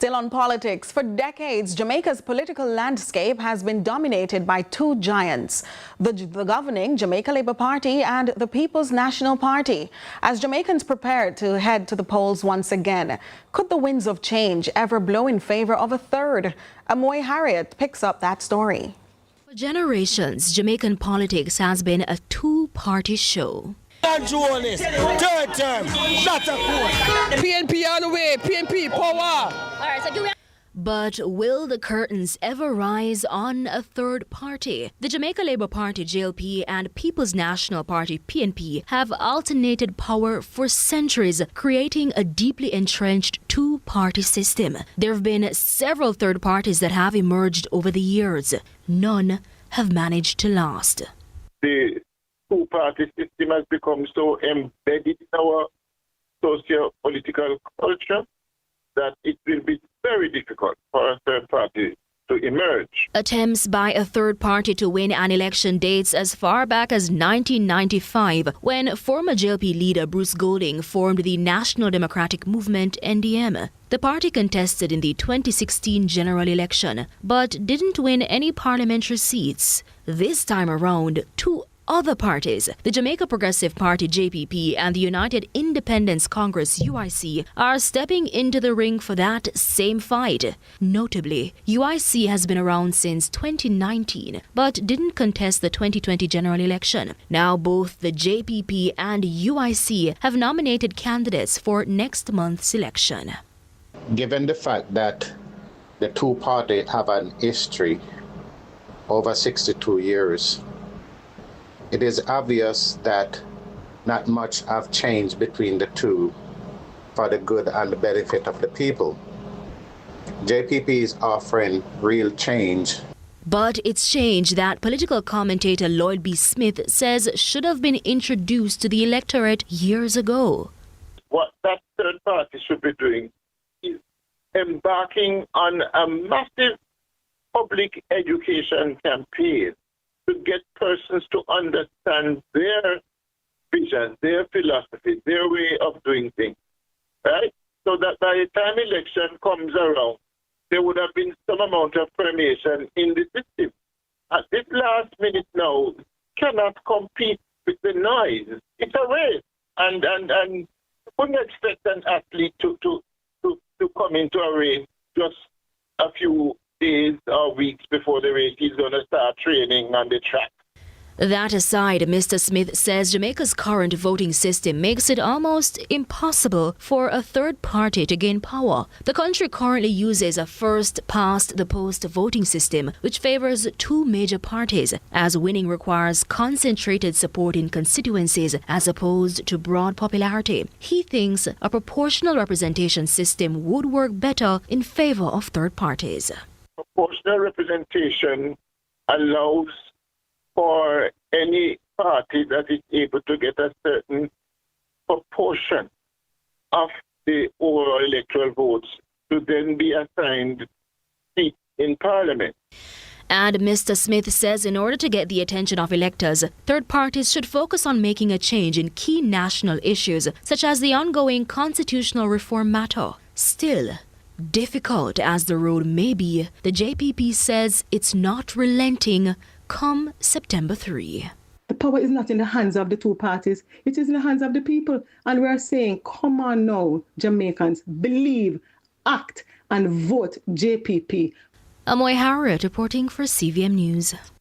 Still on politics, for decades, Jamaica's political landscape has been dominated by two giants, the governing Jamaica Labour Party and the People's National Party. As Jamaicans prepare to head to the polls once again, could the winds of change ever blow in favour of a third? Amoy Harriet picks up that story. For generations, Jamaican politics has been a two-party show. Third term, that's a PNP on the way, PNP power. But will the curtains ever rise on a third party? The Jamaica Labour Party, JLP, and People's National Party, PNP, have alternated power for centuries, creating a deeply entrenched two-party system. There have been several third parties that have emerged over the years. None have managed to last. The two-party system has become so embedded in our socio-political culture that it will be very difficult for a third party to emerge. Attempts by a third party to win an election dates as far back as 1995, when former JLP leader Bruce Golding formed the National Democratic Movement, NDM. The party contested in the 2016 general election, but didn't win any parliamentary seats. This time around, two other parties, the Jamaica Progressive Party JPP and the United Independence Congress UIC, are stepping into the ring for that same fight. Notably, UIC has been around since 2019 but didn't contest the 2020 general election. Now both the JPP and UIC have nominated candidates for next month's election. Given the fact that the two parties have an history over 62 years, it is obvious that not much have changed between the two for the good and the benefit of the people. JPP is offering real change. But it's change that political commentator Lloyd B. Smith says should have been introduced to the electorate years ago. What that third party should be doing is embarking on a massive public education campaign to get persons to understand their vision, their philosophy, their way of doing things, right? So that by the time election comes around, there would have been some amount of permeation in the system. At this last minute now, cannot compete with the noise. It's a race, and you couldn't expect an athlete to come into a race just a few days or weeks before the race. He's going to start training on the track. That aside, Mr. Smith says Jamaica's current voting system makes it almost impossible for a third party to gain power. The country currently uses a first-past-the-post voting system, which favors two major parties, as winning requires concentrated support in constituencies as opposed to broad popularity. He thinks a proportional representation system would work better in favor of third parties. Proportional representation allows for any party that is able to get a certain proportion of the overall electoral votes to then be assigned seats in Parliament. And Mr. Smith says in order to get the attention of electors, third parties should focus on making a change in key national issues, such as the ongoing constitutional reform matter. Still, difficult as the road may be, the JPP says it's not relenting come September 3. The power is not in the hands of the two parties. It is in the hands of the people. And we are saying, come on now, Jamaicans, believe, act, and vote JPP. Amoy Harriet reporting for CVM News.